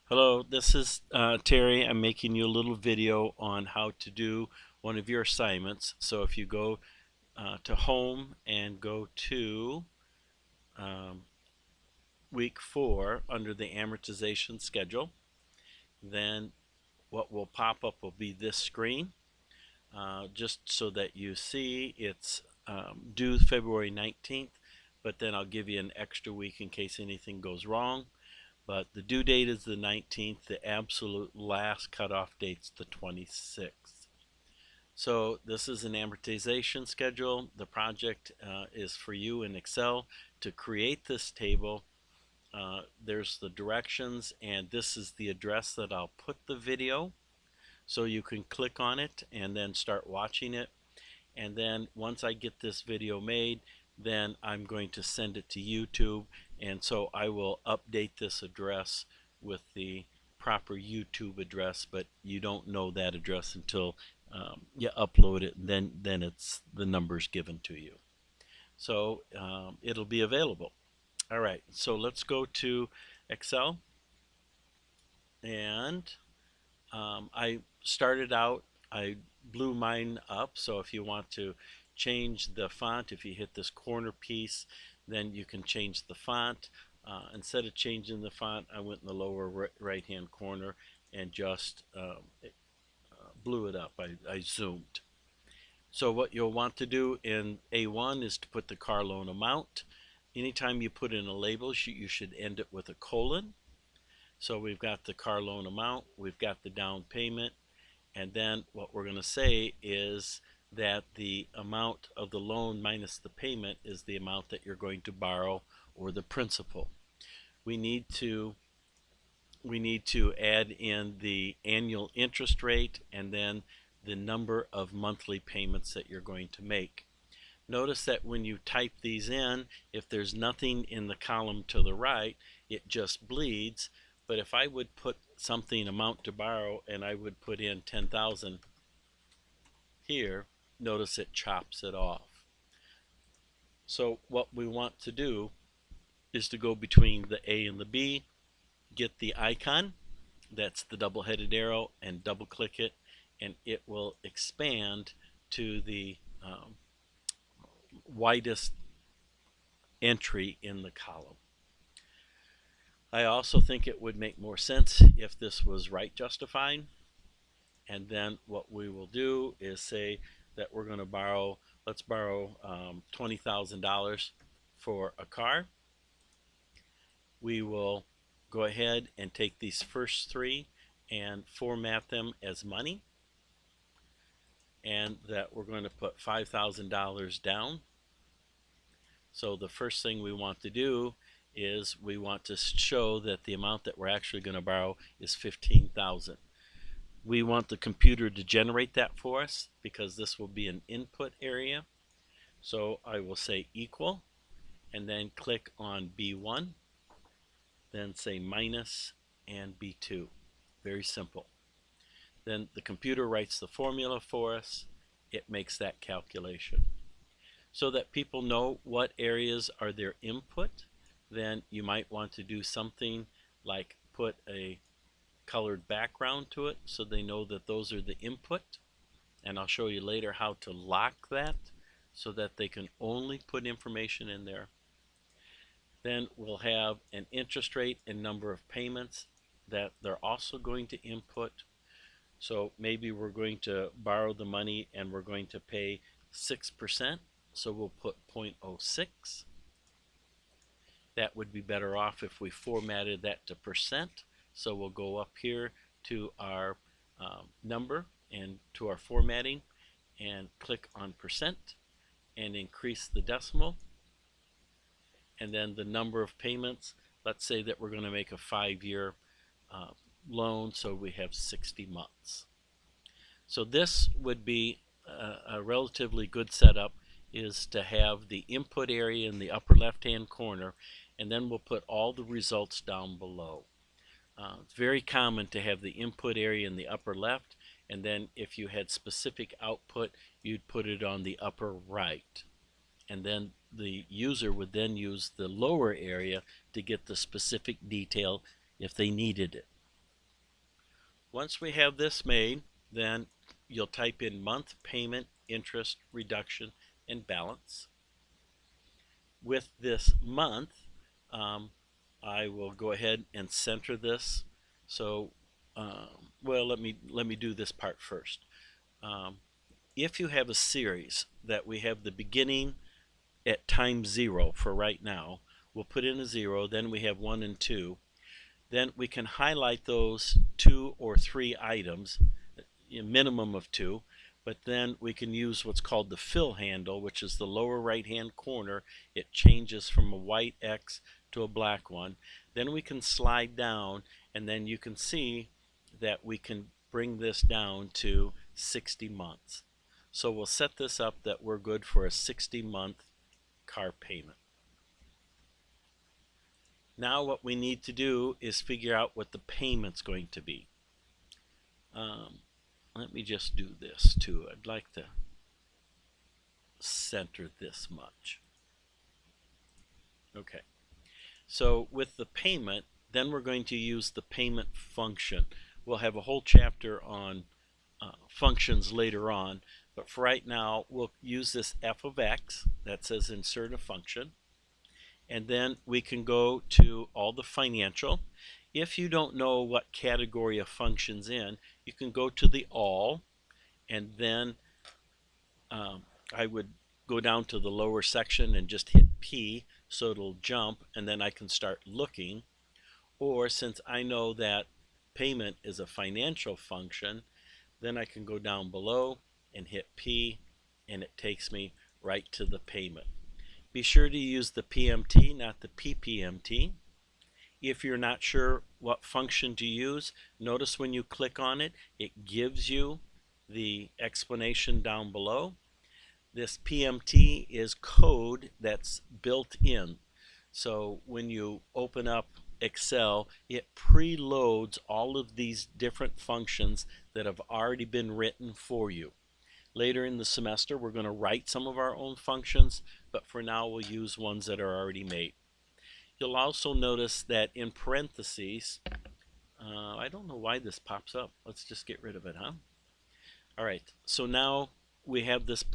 Hello, this is Terry. I'm making you a little video on how to do one of your assignments. So if you go to Home and go to um, week 4 under the amortization schedule, then what will pop up will be this screen. Just so that you see it's due February 19th, but then I'll give you an extra week in case anything goes wrong. But the due date is the 19th. The absolute last cutoff date's the 26th. So this is an amortization schedule. The project is for you in Excel to create this table. There's the directions, and this is the address that I'll put the video. So you can click on it and then start watching it. And then once I get this video made, then I'm going to send it to YouTube, and so I will update this address with the proper YouTube address, but you don't know that address until you upload it, and then it's the numbers given to you. So it'll be available. All right, so let's go to Excel, and I started out, I blew mine up, so if you want to change the font, if you hit this corner piece, then you can change the font. Instead of changing the font, I went in the lower right hand corner and just blew it up. I zoomed. So what you'll want to do in A1 is to put the car loan amount. Anytime you put in a label, you should end it with a colon. So we've got the car loan amount, we've got the down payment, and then what we're going to say is that the amount of the loan minus the payment is the amount that you're going to borrow, or the principal. We need to add in the annual interest rate and then the number of monthly payments that you're going to make. Notice that when you type these in, if there's nothing in the column to the right, it just bleeds. But if I would put something amount to borrow and I would put in 10,000 here, notice it chops it off. So what we want to do is to go between the A and the B, get the icon, that's the double-headed arrow, and double click it, and it will expand to the widest entry in the column. I also think it would make more sense if this was right justified. And then what we will do is say that we're going to borrow, let's borrow $20,000 for a car. We will go ahead and take these first three and format them as money. And that we're going to put $5,000 down. So the first thing we want to do is we want to show that the amount that we're actually going to borrow is $15,000. We want the computer to generate that for us because this will be an input area. So I will say equal and then click on B1, then say minus and B2. Very simple. Then the computer writes the formula for us. It makes that calculation. So that people know what areas are their input, then you might want to do something like put a colored background to it so they know that those are the input. And I'll show you later how to lock that so that they can only put information in there. Then we'll have an interest rate and number of payments that they're also going to input. So maybe we're going to borrow the money and we're going to pay 6%. So we'll put 0.06. That would be better off if we formatted that to percent. So we'll go up here to our number and to our formatting and click on percent and increase the decimal. And then the number of payments, let's say that we're going to make a 5-year loan, so we have 60 months. So this would be a relatively good setup, is to have the input area in the upper left hand corner, and then we'll put all the results down below. It's very common to have the input area in the upper left, and then if you had specific output, you'd put it on the upper right. And then the user would then use the lower area to get the specific detail if they needed it. Once we have this made, then you'll type in month, payment, interest, reduction, and balance. With this month, I will go ahead and center this. So, well, let me do this part first. If you have a series that we have the beginning at time 0 for right now, we'll put in a 0, then we have 1 and 2. Then we can highlight those 2 or 3 items, a minimum of 2, but then we can use what's called the fill handle, which is the lower right hand corner. It changes from a white X to a black one. Then we can slide down, and then you can see that we can bring this down to 60 months. So we'll set this up that we're good for a 60-month car payment. Now what we need to do is figure out what the payment's going to be. Let me just do this too. I'd like to center this much. Okay, so with the payment, then we're going to use the payment function. We'll have a whole chapter on functions later on, but for right now we'll use this f of x that says insert a function, and then we can go to all the financial. If you don't know what category of functions in, you can go to the all, and then I would go down to the lower section and just hit P so it'll jump, and then I can start looking. Or since I know that payment is a financial function, then I can go down below and hit P, and it takes me right to the payment. Be sure to use the PMT, not the PPMT. If you're not sure what function to use, notice when you click on it, it gives you the explanation down below. This PMT is code that's built in. So when you open up Excel, it preloads all of these different functions that have already been written for you. Later in the semester, we're going to write some of our own functions, but for now we'll use ones that are already made. You'll also notice that in parentheses, I don't know why this pops up. Let's just get rid of it, huh? All right, so now we have this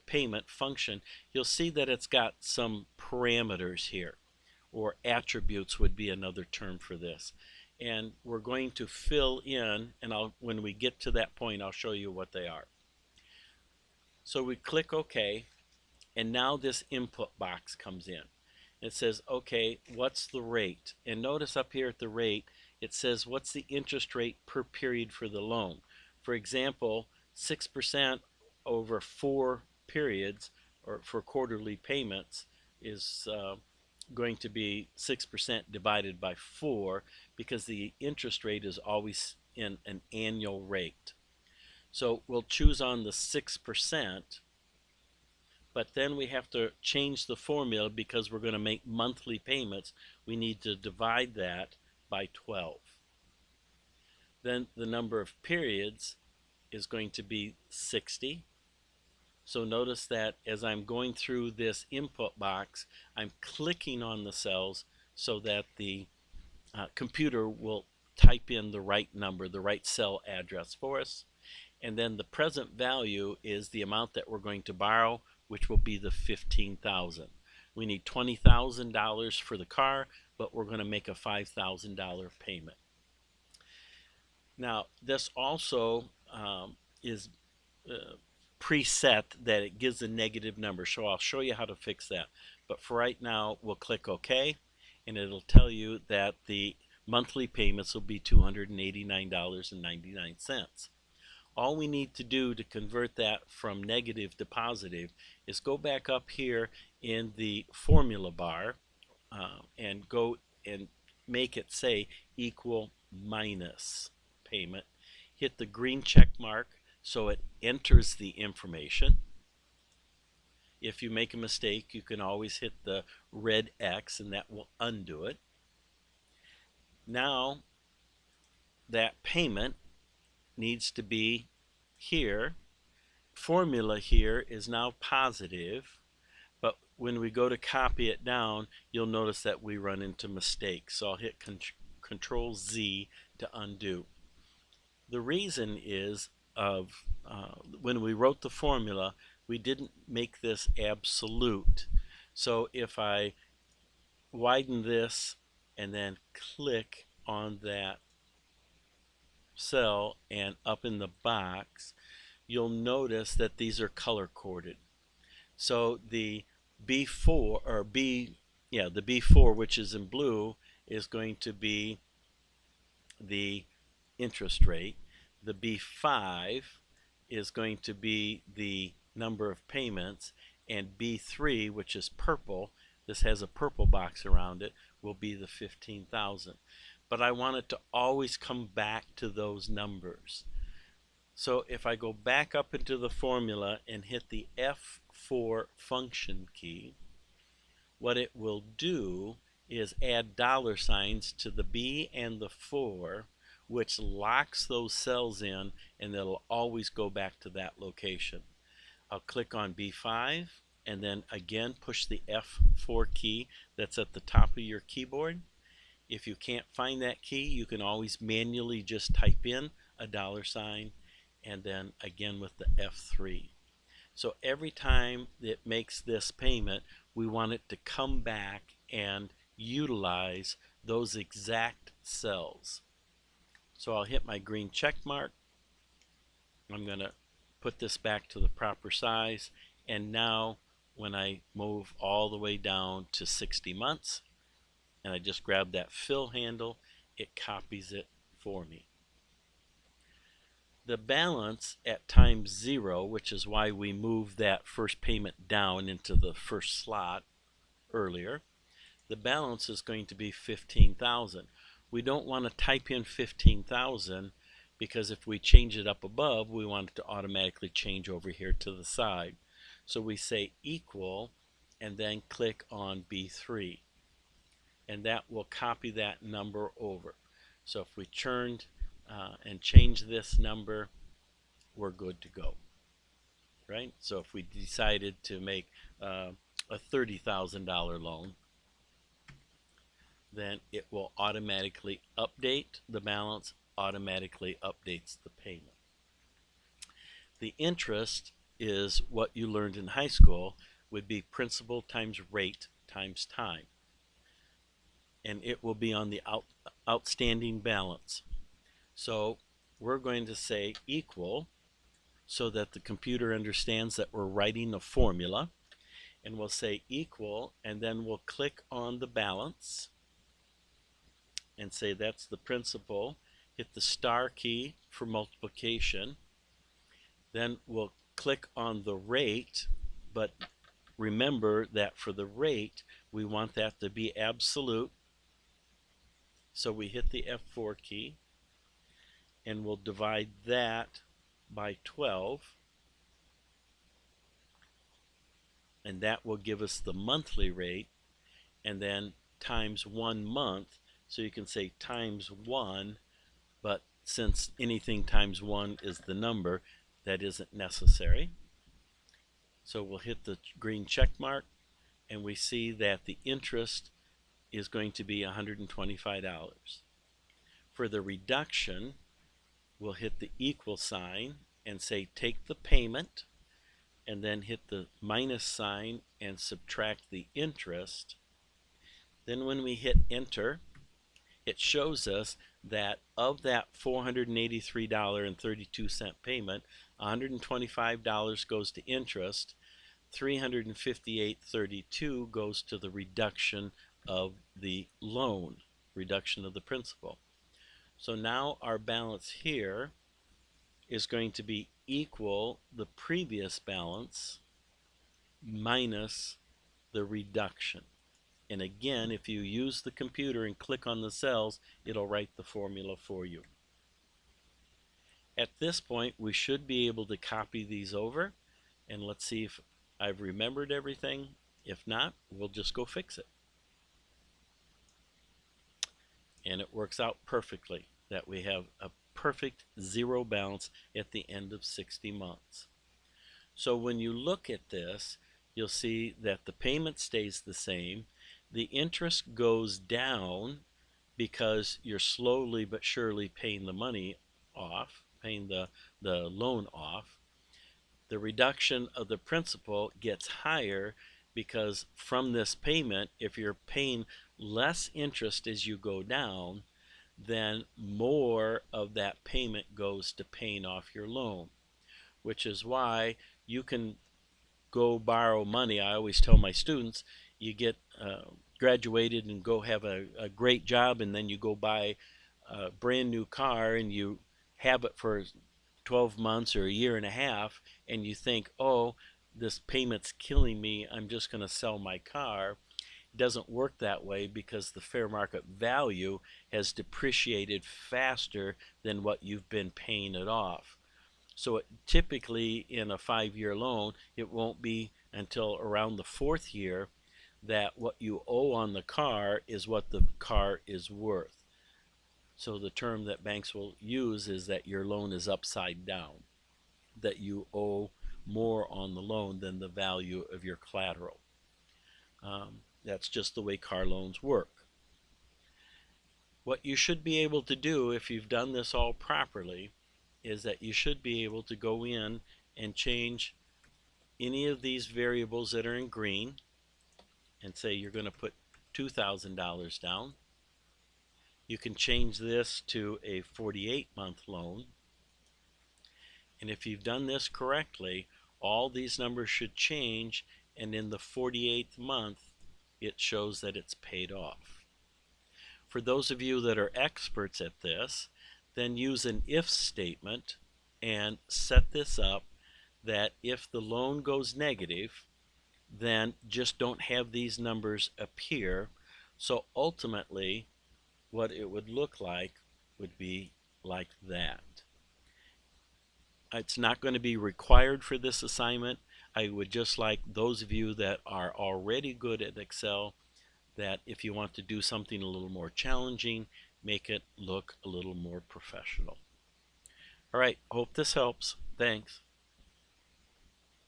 payment function. You'll see that it's got some parameters here, or attributes would be another term for this. And we're going to fill in, and when we get to that point, I'll show you what they are. So we click OK, and now this input box comes in. It says, okay, what's the rate? And notice up here at the rate, it says what's the interest rate per period for the loan. For example, 6% over 4 periods, or for quarterly payments, is going to be 6% divided by 4, because the interest rate is always in an annual rate. So we'll choose on the 6%, but then we have to change the formula because we're going to make monthly payments. We need to divide that by 12. Then the number of periods is going to be 60. So notice that as I'm going through this input box, I'm clicking on the cells so that the computer will type in the right number, the right cell address for us. And then the present value is the amount that we're going to borrow, which will be the $15,000. We need $20,000 for the car, but we're going to make a $5,000 payment. Now, this also is preset that it gives a negative number, so I'll show you how to fix that. But for right now, we'll click OK, and it'll tell you that the monthly payments will be $289.99. All we need to do to convert that from negative to positive is go back up here in the formula bar and go and make it say equal minus payment. Hit the green check mark so it enters the information. If you make a mistake, you can always hit the red X and that will undo it. Now that payment needs to be here. Formula here is now positive, but when we go to copy it down, you'll notice that we run into mistakes. So I'll hit Control Z to undo. The reason is when we wrote the formula, we didn't make this absolute. So if I widen this and then click on that cell and up in the box, you'll notice that these are color coded. So the B4 or the B4, which is in blue, is going to be the interest rate. The B5 is going to be the number of payments, and B3, which is purple, this has a purple box around it, will be the 15,000. But I want it to always come back to those numbers. So if I go back up into the formula and hit the F4 function key, what it will do is add dollar signs to the B and the 4, which locks those cells in, and it'll always go back to that location. I'll click on B5 and then again push the F4 key that's at the top of your keyboard. If you can't find that key, you can always manually just type in a dollar sign and then again with the F3. So every time it makes this payment, we want it to come back and utilize those exact cells. So I'll hit my green check mark. I'm going to put this back to the proper size, and now when I move all the way down to 60 months and I just grab that fill handle, it copies it for me. The balance at time 0, which is why we moved that first payment down into the first slot earlier, the balance is going to be 15,000. We don't want to type in 15,000 because if we change it up above, we want it to automatically change over here to the side. So we say equal and then click on B3, and that will copy that number over. So if we turned and change this number, we're good to go, right? So if we decided to make a $30,000 loan, then it will automatically update the balance, automatically updates the payment. The interest is what you learned in high school, would be principal times rate times time, and it will be on the outstanding balance. So we're going to say equal so that the computer understands that we're writing a formula, and we'll say equal and then we'll click on the balance and say that's the principal, hit the star key for multiplication, then we'll click on the rate, but remember that for the rate we want that to be absolute, so we hit the F4 key and we'll divide that by 12, and that will give us the monthly rate, and then times 1 month, so you can say times 1, but since anything times 1 is the number, that isn't necessary. So we'll hit the green check mark and we see that the interest is going to be $125. For the reduction, we'll hit the equal sign and say take the payment, and then hit the minus sign and subtract the interest. Then when we hit enter, it shows us that of that $483.32 payment, $125 goes to interest, $358.32 goes to the reduction of the loan, reduction of the principal. So now our balance here is going to be equal the previous balance minus the reduction. And again, if you use the computer and click on the cells, it'll write the formula for you. At this point, we should be able to copy these over, and let's see if I've remembered everything. If not, we'll just go fix it. And it works out perfectly that we have a perfect zero balance at the end of 60 months. So when you look at this, you'll see that the payment stays the same. The interest goes down because you're slowly but surely paying the money off, paying the loan off, the reduction of the principal gets higher because from this payment, if you're paying less interest as you go down, then more of that payment goes to paying off your loan, which is why you can go borrow money. I always tell my students, you get graduated and go have a great job, and then you go buy a brand new car and you have it for 12 months or a year and a half, and you think, oh, this payment's killing me, I'm just going to sell my car. It doesn't work that way because the fair market value has depreciated faster than what you've been paying it off. So typically in a 5-year loan, it won't be until around the 4th year that what you owe on the car is what the car is worth. So the term that banks will use is that your loan is upside down, that you owe more on the loan than the value of your collateral. That's just the way car loans work. What you should be able to do if you've done this all properly is that you should be able to go in and change any of these variables that are in green and say you're going to put $2,000 down. You can change this to a 48-month loan. And if you've done this correctly, all these numbers should change, and in the 48th month, it shows that it's paid off. For those of you that are experts at this, then use an if statement and set this up that if the loan goes negative, then just don't have these numbers appear. So ultimately, what it would look like would be like that. It's not going to be required for this assignment. I would just like those of you that are already good at Excel, that if you want to do something a little more challenging, make it look a little more professional. All right, hope this helps. Thanks.